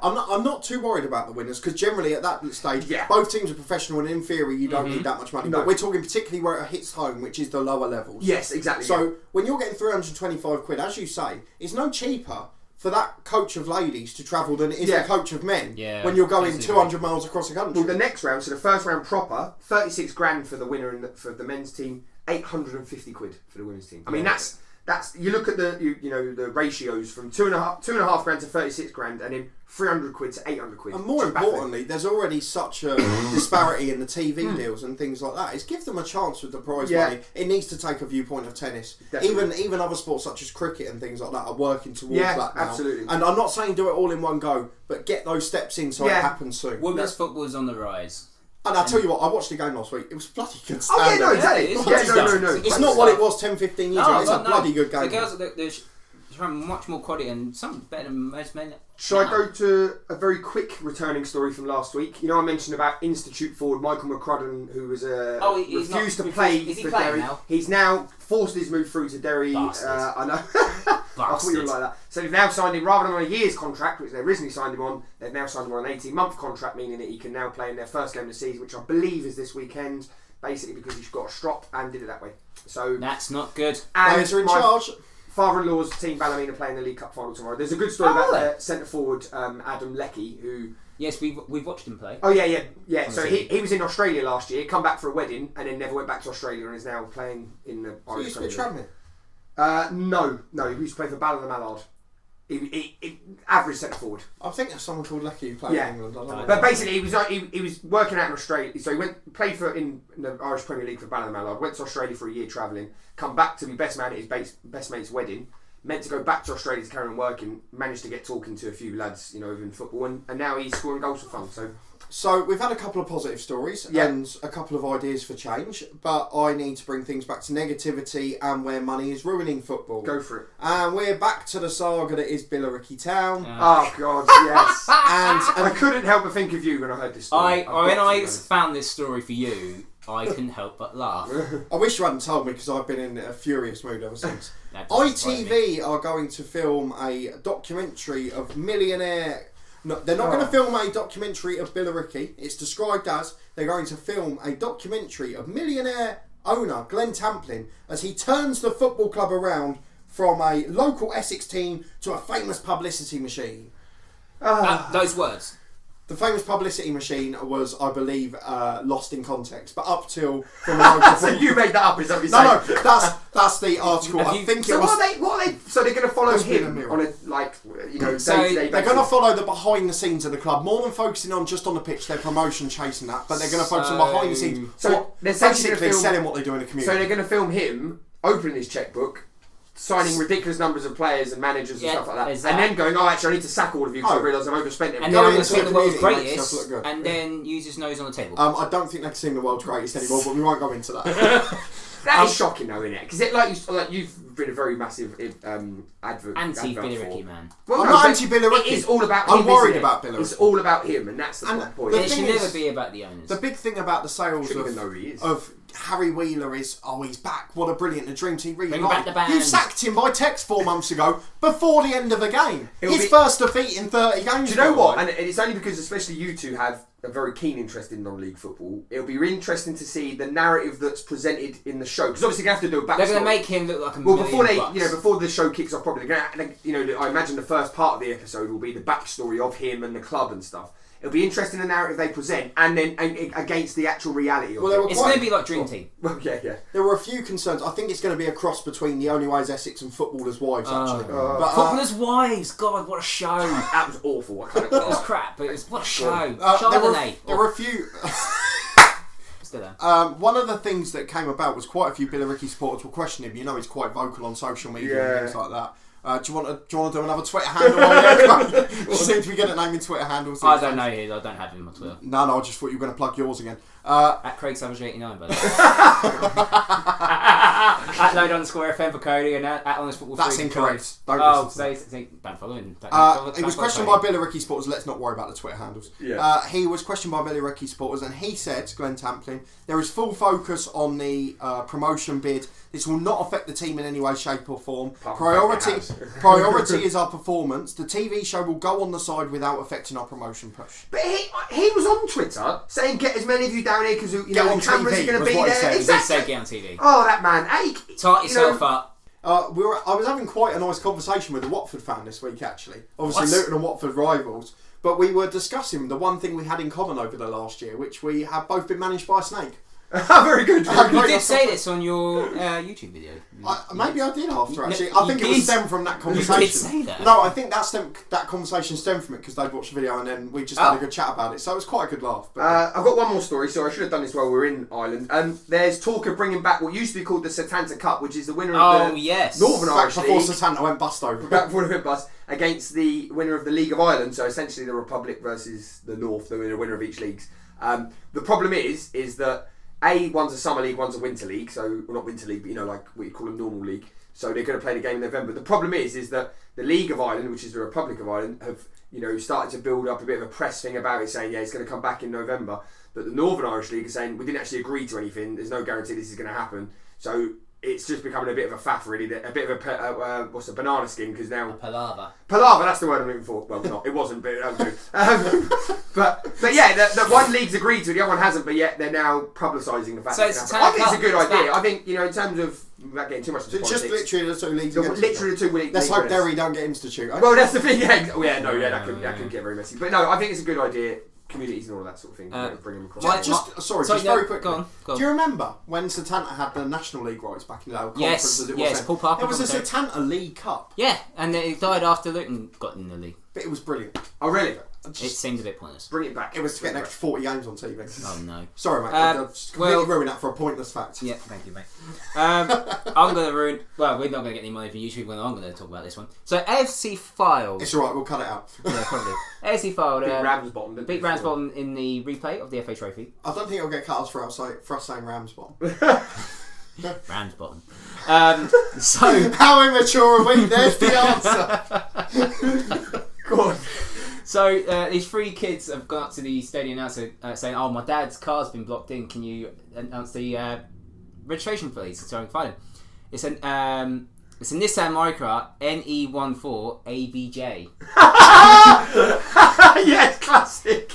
I'm not too worried about the winners, because generally at that stage, both teams are professional, and in theory you don't need that much money. No. But we're talking particularly where it hits home, which is the lower levels. Yes, exactly. So when you're getting 325 quid, as you say, it's no cheaper for that coach of ladies to travel than it is the coach of men when you're going 200 miles across the country. Well, the next round, so the first round proper, 36 grand for the winner and for the men's team, 850 quid for the women's team. I mean, that's you look at the the ratios from 2.5 grand to 36 grand, and then 300 quid to 800 quid. And more importantly, there's already such a disparity in the TV deals and things like that. Is give them a chance with the prize money. It needs to take a viewpoint of tennis. Definitely. Even other sports such as cricket and things like that are working towards that now. Absolutely. And I'm not saying do it all in one go, but get those steps in so it happens soon. Women's football is on the rise. And I'll tell you what, I watched the game last week. It was bloody good. Oh yeah, no, exactly. No. It's not what it was 10, 15 years ago. It's a bloody good game. The girls, they're much more quality and some better than most men. Shall I go to a very quick returning story from last week? I mentioned about Institute forward Michael McCrudden, who was refused to play for Derry. Now? He's now forced his move through to Derry. I know. I thought you were like that. So they've now signed him, rather than on a year's contract, which they originally signed him on, they've now signed him on an 18-month contract, meaning that he can now play in their first game of the season, which I believe is this weekend, basically because he's got a strop and did it that way. So that's not good. And players are in charge. Father-in-law's team Ballymena are playing the League Cup final tomorrow. There's a good story about their centre forward Adam Leckie, who... Yes, we've watched him play. Oh yeah. So he was in Australia last year, come back for a wedding, and then never went back to Australia, and is now playing in the Irish Premier League. No, he used to play for Ballymena Mallard. He average centre forward. I think there's someone called Leckie who played in England. I don't know. But basically, he was working out in Australia. So he played in the Irish Premier League for Ballymena Mallard. Went to Australia for a year travelling. Come back to be best man at his best mate's wedding. Meant to go back to Australia to carry on working. Managed to get talking to a few lads, in football, and now he's scoring goals for fun. So we've had a couple of positive stories and a couple of ideas for change, but I need to bring things back to negativity and where money is ruining football. Go for it. And we're back to the saga that is Billericay Town. Oh God, yes. and I couldn't help but think of you when I heard this story. When I found this story for you, I couldn't help but laugh. I wish you hadn't told me, because I've been in a furious mood ever since. ITV are going to film a documentary of millionaire... No, they're not going to film a documentary of Billericay. It's described as they're going to film a documentary of millionaire owner Glenn Tamplin as he turns the football club around from a local Essex team to a famous publicity machine. Those words. The famous publicity machine was, I believe, lost in context, but up till from a local. So you made that up, is that what you're saying? No, that's the article. I think so it was. What are they? So they're going to follow him on a day-to-day. They're going to follow the behind the scenes of the club more than focusing on just on the pitch, their promotion, chasing that, but they're going to focus on behind the scenes. So they're basically selling what they do in the community. So they're going to film him opening his checkbook, signing ridiculous numbers of players and managers and stuff like that, exactly. and then going, oh, actually, I need to sack all of you because I realise I've overspent everything. And then I'm going to into sing the world's community makes greatest, us look good. and then use his nose on the table. I don't think they can sing the world's greatest anymore, but we won't go into that. That is shocking, though, isn't it? Because you've been a very massive advocate. Anti-Billericay, man. I'm not anti-Billericay. It is all about him. I'm worried about Billericay. It's all about him, and that's the point. It should never be about the owners. The big thing about the sales of Harry Wheeler is, he's back. What a brilliant, the dream team Bring back the band. You sacked him by text 4 months ago before the end of a game. His first defeat in 30 games. Do you know what? And it's only because especially you two have a very keen interest in non-league football. It'll be interesting to see the narrative that's presented in the show, because obviously they have to do a backstory. They're going to make him look like a before the show kicks off properly, I imagine the first part of the episode will be the backstory of him and the club and stuff. It'll be interesting the narrative they present, and then against the actual reality of it. It's going to be like Dream Team. Well, yeah. There were a few concerns. I think it's going to be a cross between The Only Way is Essex and Footballers' Wives, actually. Footballers' Wives, God, what a show! That was awful. It was crap, but it was what a show. There were a few. One of the things that came about was quite a few Billericay supporters were questioning him. You know, he's quite vocal on social media and things like that. Do you want to do another Twitter handle? You seem to be good at naming Twitter handles. I don't know his. I don't have him on Twitter. No, I just thought you were going to plug yours again. At Craig Savage 89, by the way. At Load_FM for Cody and at Honest Football. That's incorrect. Don't follow him. He was questioned by Billericay supporters. Let's not worry about the Twitter handles. Yeah. He was questioned by Billericay supporters, and he said, Glenn Tamplin, there is full focus on the promotion bid. This will not affect the team in any way, shape or form. Priority is our performance. The TV show will go on the side without affecting our promotion push. But he was on Twitter saying, get as many of you down here because the cameras are going to be there. He did say get on TV. Oh, that man. Tight yourself up. I was having quite a nice conversation with a Watford fan this week, actually. Obviously, Luton and Watford rivals. But we were discussing the one thing we had in common over the last year, which we have both been managed by a snake. Very good. You did say this on your YouTube video. Maybe I did after, actually. I think it was stemmed from that conversation. You did say that. No, I think that conversation stemmed from it because they'd watched the video and then we just had a good chat about it. So it was quite a good laugh. But, I've got one more story, so I should have done this while we were in Ireland. There's talk of bringing back what used to be called the Setanta Cup, which is the winner of the Northern Irish League. Before Setanta went bust over. Back before it went bust, against the winner of the League of Ireland, so essentially the Republic versus the North, the winner of each league. The problem is that one's a summer league, one's a winter league, so not winter league, but like what you call a normal league. So they're going to play the game in November. The problem is that the League of Ireland, which is the Republic of Ireland, have started to build up a bit of a press thing about it, saying it's going to come back in November. But the Northern Irish League is saying we didn't actually agree to anything. There's no guarantee this is going to happen. So it's just becoming a bit of a faff, really. A bit of a banana skin, because now Palaver. That's the word I'm looking for. Well, not. It wasn't, but that was good. But yeah, the one league's agreed to, the other one hasn't. But yet they're now publicising the fact. So I think it's a good idea. I think in terms of without getting too much into just politics, literally the two leagues. Literally the 2 leagues. Let's hope Derry don't get instituted. Well, that's the thing. That could get very messy. But no, I think it's a good idea. Communities and all that sort of thing. Bring them across. Just very quickly. Go on. Do you remember when Setanta had the National League rights back in the old conference? As it was yes. Paul Parker. There was a Setanta League Cup. Yeah, and it died after Luton got in the league. But it was brilliant. Oh, really? It seemed a bit pointless. Bring it back. It was to get an extra 40 games on TV. Oh no. Sorry, mate. I just completely ruined that for a pointless fact. Yeah, thank you, mate. I'm going to ruin... Well, we're not going to get any money from YouTube when I'm going to talk about this one. So, AFC Filed... It's alright, we'll cut it out. Yeah, probably. AFC Filed... Beat Ramsbottom in the replay of the FA Trophy. I don't think it'll get cut us for us saying Ramsbottom. Ramsbottom. So... How immature are we? There's the answer. Go on. So these 3 kids have gone up to the stadium announcer saying, "Oh, my dad's car's been blocked in. Can you announce the registration please so I can find him?" It's a Nissan Micra NE14 ABJ. Yes, classic.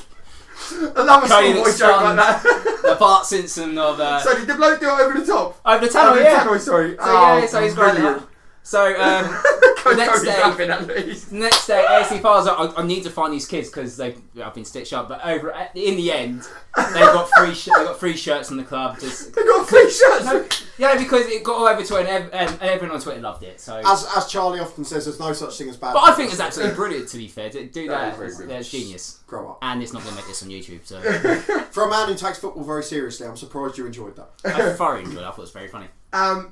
I love a schoolboy joke like that. The Bart Simpson of. So did the bloke do it over the top? Over the tunnel, yeah. Sorry. So he's got that. So the next day, AFC Files I need to find these kids because they've been stitched up. But in the end, they got free shirts from the club. They got free shirts. Yeah, because it got all over Twitter and everyone on Twitter loved it. So as Charlie often says, there's no such thing as bad. But I think it's absolutely brilliant. To be fair, do that. That's genius. Grow up. And it's not going to make this on YouTube. So for a man who takes football very seriously, I'm surprised you enjoyed that. I thoroughly enjoyed it. I thought it was very funny.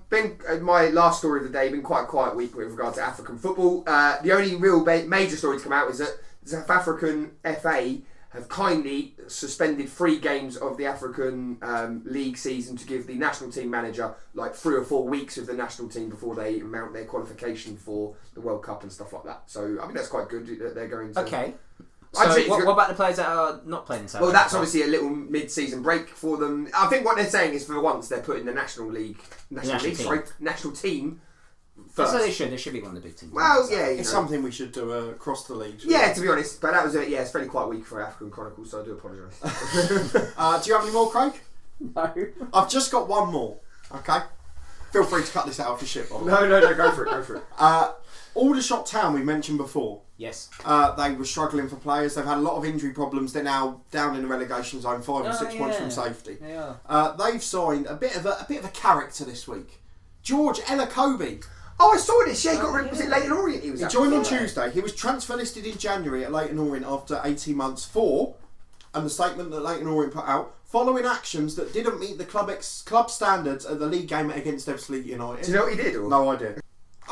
Been my last story of the day. Been quite a quiet week with regard to African football. The only real major story to come out is that the South African FA have kindly suspended 3 games of the African League season to give the national team manager like 3 or 4 weeks with the national team before they mount their qualification for the World Cup and stuff like that. So I mean that's quite good that they're going to. Okay. So what about the players that are not playing in South Africa? Well, that's obviously a little mid-season break for them. I think what they're saying is for once they're putting the national team first. So they should be one of the big teams. Well, yeah, it's something we should do across the leagues. Yeah, to be honest, but that was it's fairly quite weak for African Chronicles, so I do apologise. Do you have any more, Craig? No. I've just got one more. Okay. Feel free to cut this out for shit. No, go for it. Aldershot Town we mentioned before. Yes. They were struggling for players. They've had a lot of injury problems. They're now down in the relegation zone, 5 or 6 points from safety. They are. They've signed a bit of a character this week. George Elakobi. Oh, I saw this. Yeah, he got was it Leighton Orient? He joined on Tuesday. He was transfer listed in January at Leighton Orient after 18 months and the statement that Leighton Orient put out, following actions that didn't meet the club standards at the league game against Ebbsfleet United. Do you know what he did? Or? No idea.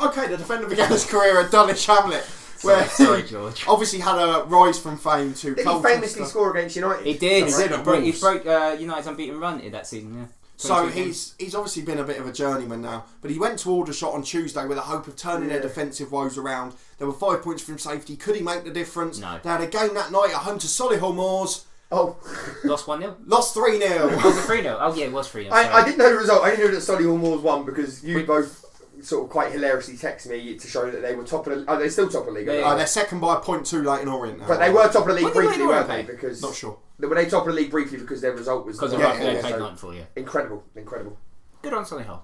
Okay, the defender began his career at Dulwich Hamlet, where Sorry, George. obviously had a rise from fame to Did he famously score against United? He did. He Wolves. broke United's unbeaten run in that season, yeah. So he's obviously been a bit of a journeyman now, but he went to Aldershot on Tuesday with the hope of turning their defensive woes around. There were 5 points from safety. Could he make the difference? No. They had a game that night at home to Solihull Moors. Oh. Lost 1-0? Lost 3-0. Was it 3-0? Oh yeah, it was 3-0. I didn't know the result. I didn't know that Solihull Moors won because you both sort of quite hilariously texted me to show that they were top of the... Are they still top of the league? They're second by a point to Leighton Orient now. But they were top of the league When did briefly, Leighton weren't Orient they? Because Not sure. Were they top of the league briefly because their result was... Because of they played night before, yeah. Incredible. Good on Solihull.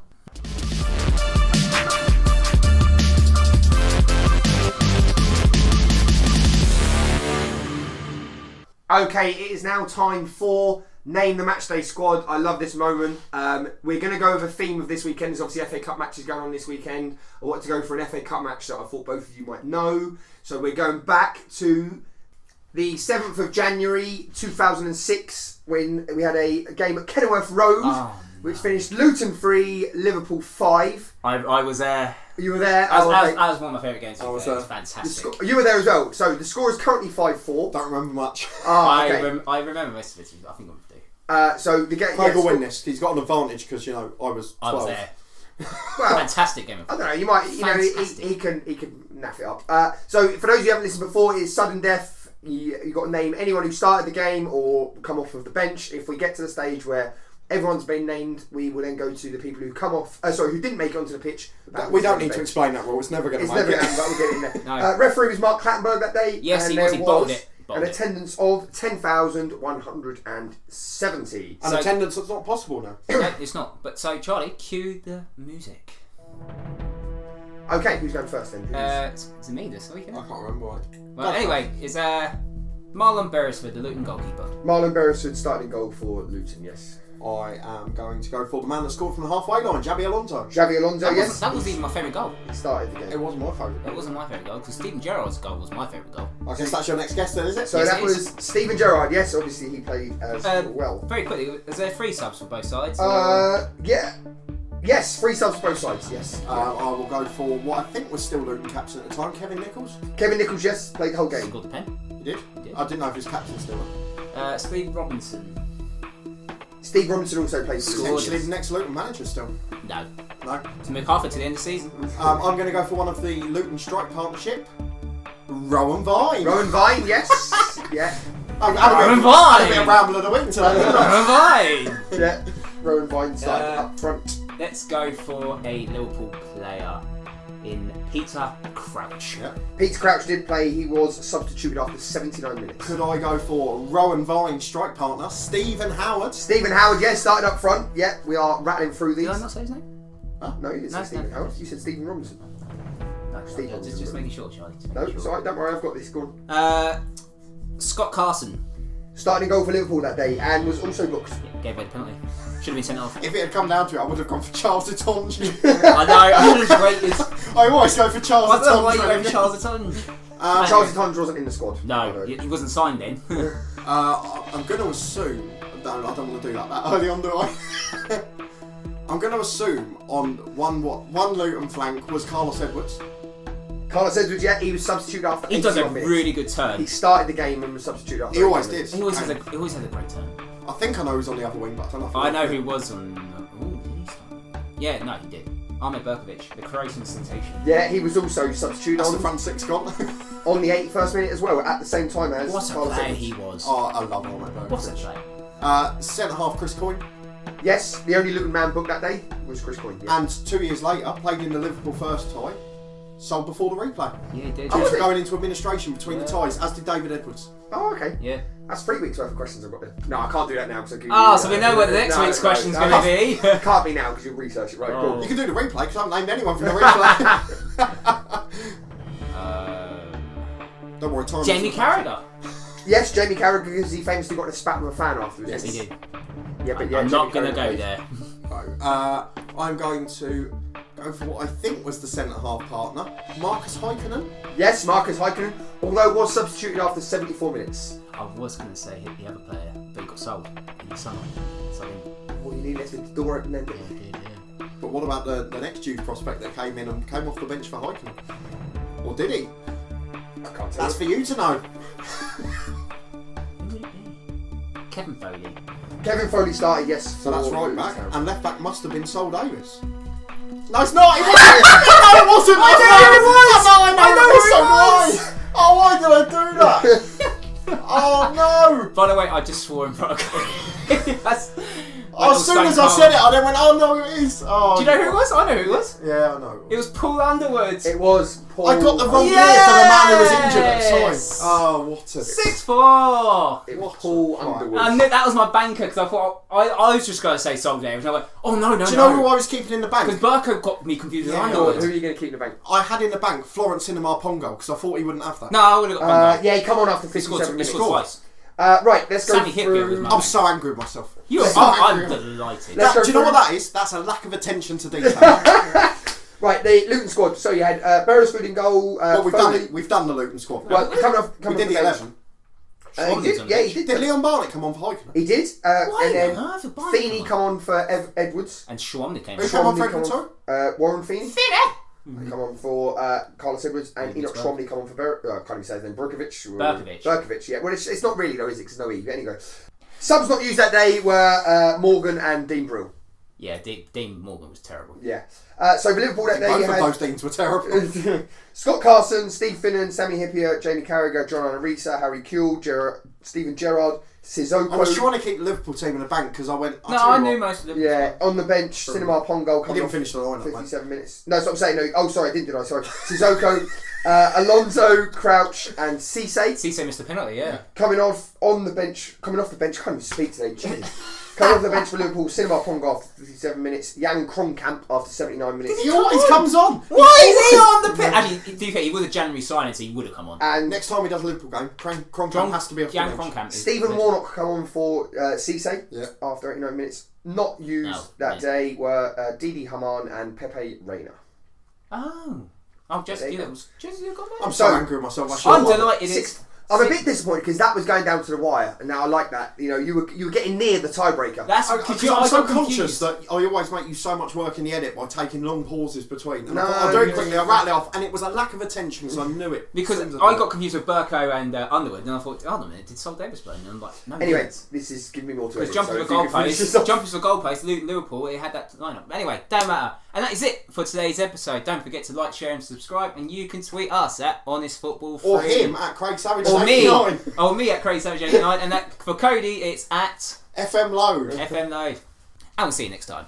Okay, it is now time for Name the Matchday Squad. I love this moment. We're going to go over a theme of this weekend. There's obviously FA Cup matches going on this weekend. I want to go for an FA Cup match that I thought both of you might know. So we're going back to the 7th of January 2006 when we had a game at Kenilworth Road, which finished Luton 3, Liverpool 5. I was there. You were there. That was one of my favourite games. It was there. fantastic. You were there as well. So the score is currently 5-4. Don't remember much. I remember most of it. I think I do. So the game. Craig will win this. He's got an advantage because I was 12. I was there. Well, fantastic game. I don't know. You might. He can naff it up. So for those of you who haven't listened before, it's sudden death. You got to name anyone who started the game or come off of the bench. If we get to the stage where everyone's been named, we will then go to the people who come off. Who didn't make it onto the pitch. We don't need to explain that rule. It's never going to make it. It's never going to happen, but we'll get in there. No. Referee was Mark Clattenburg that day. Yes, and he was. He bottled it. An attendance of 10,170. And attendance is not possible now. No, it's not. But so, Charlie, cue the music. Okay, who's going first then? It's me this week. I can't remember why. Well, anyway, it's Marlon Beresford, the Luton goalkeeper. Marlon Beresford starting goal for Luton, yes. I am going to go for the man that scored from the halfway line, Xabi Alonso. Xabi Alonso, yes. That wasn't even my favourite goal. He started the game. It wasn't my favourite. That wasn't my favourite goal because Stephen Gerrard's goal was my favourite goal. I guess that's your next guest then, is it? So Yes, that it was Stephen Gerrard, yes. Obviously he played well. Very quickly, is there 3 subs for both sides? Yeah. Yes, 3 subs for both sides, yes. I will go for what I think was still Luton captain at the time, Kevin Nichols. Kevin Nichols, yes, played the whole game. Scored the pen. He did? He did. I didn't know if he was captain still. Steve Robinson. Steve Robinson also played for Potentially the next Luton manager still. No. No. To MacArthur to the end of the season. I'm going to go for one of the Luton Strike Partnership. Rowan Vine. Rowan Vine, yes. Yeah. Rowan Vine. A bit Vine. of ramble of the week today. Rowan Vine. Yeah. Rowan Vine started up front. Let's go for a Liverpool player in Peter Crouch. Yep. Peter Crouch did play. He was substituted after 79 minutes. Could I go for Rowan Vine strike partner, Stephen Howard? Stephen Howard, yes, started up front. Yeah, we are rattling through these. Did I not say his name? Huh? No, you didn't say Stephen Howard. You said Stephen Robinson. No, Steve Robinson. just making sure, Charlie. No, it's alright, don't worry, I've got this. Go on. Scott Carson. Starting goal for Liverpool that day and was also booked. Yeah, gave away the penalty. Should have been sent off. If it had come down to it, I would have gone for Charles Atonji. I know, I should have waited. I always go for Charles I don't know why you Atonji. went for Charles Atonji. Charles Atonji wasn't in the squad. No, he wasn't signed then. I'm going to assume... I don't want to do that early on, do I? I'm going to assume on one Luton flank was Carlos Edwards. Carlos Edwards, yeah, he was substituted after 81 He does a minutes. really good turn. He started the game and was substituted after He always 81 minutes. did. He always had a great turn. I think I know who's on the other wing, but I don't know. I know who was on. Ooh, did he start? Yeah, no, he did. Ahmed Berkovic, the Croatian sensation. Yeah, he was also substituted That's the on front six gone. the 81st minute as well, at the same time as What a Carlos player Edwards. he was. Oh, I love Ahmed Berkovic. What a player. Centre half Chris Coyne. Yes, the only Luton man booked that day was Chris Coyne. Yeah. And 2 years later, played in the Liverpool first tie. Sold before the replay. Yeah, he did. Oh, Due to really? going into administration between the ties, as did David Edwards. Oh, okay. Yeah. That's 3 weeks worth of questions I've got there. No, I can't do that now because So we know what the next week's question's going to be. Can't be now because you'll research it. Right, Oh. cool. You can do the replay because I haven't named anyone from the replay. Don't worry, time. Jamie Carragher. Yes, Jamie Carragher, because he famously got in a spat with a fan afterwards. Yes, he did. Yeah, but yeah, I'm not Jamie going to Carragher go played. there. I'm going to go for what I think was the centre half partner, Marcus Heikkinen. Yes, Marcus Heikkinen, although was substituted after 74 minutes. I was going to say hit the other player, but he got sold in the summer. So Well, you need to let the door open then. he did, yeah. But what about the next youth prospect that came in and came off the bench for Heikkinen? Or did he? I can't tell That's for you. you to know. Who would it be? Kevin Foley. Kevin Foley started, yes. So that's for right Luton back. Town. And left back must have been Sol Davis. No, it's not. It wasn't. No, it wasn't. I know it was. I know I know it was. Oh, why did I do that? Oh no! By the way, I just swore in protocol. That's- As soon as I said it, I then went, "Oh no, it is." Oh, Do you know who it was? I know who it was. Yeah, I know. It was Paul Underwood. It was Paul. I got the wrong year Yes! for the man who was injured at the time. Oh, what a 6-4. It was Paul Right. Underwood. I knew that was my banker because I thought I was just going to say Sol Davis. And I went, oh no. Do you know who I was keeping in the bank? Because Burko got me confused with Yeah. Who Underwood. are you going to keep in the bank? I had in the bank Florence Cinema Pongo because I thought he wouldn't have that. No, I would have got Pongo. Yeah, he come on after He scored 57 minutes. twice. Right, let's go Sammy Hippier was through. my- I'm so angry with myself. I'm delighted. Let's go Do you know through- what that is? That's a lack of attention to detail. Right, the Luton squad. So you had Beresford in goal. Well, we've done Foley- it. We've done the Luton squad. Well, coming off. we Coming did off the bench. 11. He did. Yeah, he did. Did Leon Barnett come on for Heikkinen? He did. And then on earth would Barnett Feeney come come on for Edwards. And Schwamney came Who in. came on for Schwamney Edwards, come on- Warren Feeney. Come on for Carlos Edwards, and Enoch Edwards, Schwamley come on for can't even say his name. Berkovic. Yeah. Well, it's not really though, is it? Because no E. But anyway, subs not used that day were Morgan and Dean Brill. Yeah, Dean Morgan was terrible. Yeah. So for Liverpool that day, Both you of had those teams were terrible. Scott Carson, Steve Finnan, Sammy Hippier, Jamie Carragher, John Anarisa, Harry Kuehl, Stephen Gerrard, Sissoko. I was trying to keep the Liverpool team in the bank because I went. No, I knew most of them. Yeah, on the bench, Cinema Pongo He coming didn't off finish the lineup, mate. 57 minutes. No, that's what I'm saying. No, oh, sorry, I didn't, did I? Sorry. Sissoko, Alonso, Crouch, and Cisse. Cisse missed the penalty, yeah. Coming off the bench, can't even speak today, jeez. Coming off the bench for Liverpool, Cinema Pongo after 57 minutes, Jan Kronkamp after 79 minutes. He always comes on. Why is he on the pitch? Actually, to be fair, he was a January signing, so he would have come on. And Next time he does a Liverpool game, Kronkamp has to be off the Jan bench. Kronkamp is Stephen Warnock come on for Cisse Yeah. after 89 minutes. Not used No, that yeah. day were Didi Haman and Pepe Reina. Oh, just There you yeah, go. that was just you got I'm that. so So, angry with myself. I should I'm have won. delighted. Six- I'm a bit disappointed because that was going down to the wire, and now I like that. You know, you were getting near the tiebreaker. That's I'm because so conscious that I always make you so much work in the edit by taking long pauses between. And I thought, I'll do it quickly, I'll rattle it off, and it was a lack of attention because I knew it. Because As soon as I did got it. confused with Burko and Underwood, and I thought, hold on a minute, did Sol Davis play? And I'm like, no. Anyway, this is giving me more to because edit. jumping so to the if you could finish this off. goalpost, Liverpool, it had that lineup. Anyway, don't matter. And that is it for today's episode. Don't forget to like, share, and subscribe. And you can tweet us at Honest Football Or Free. him at Craig Savage. Or me. 89. Or me at Crazy Savage 89. And that for Cody, it's at FM Load. FM Load. And we'll see you next time.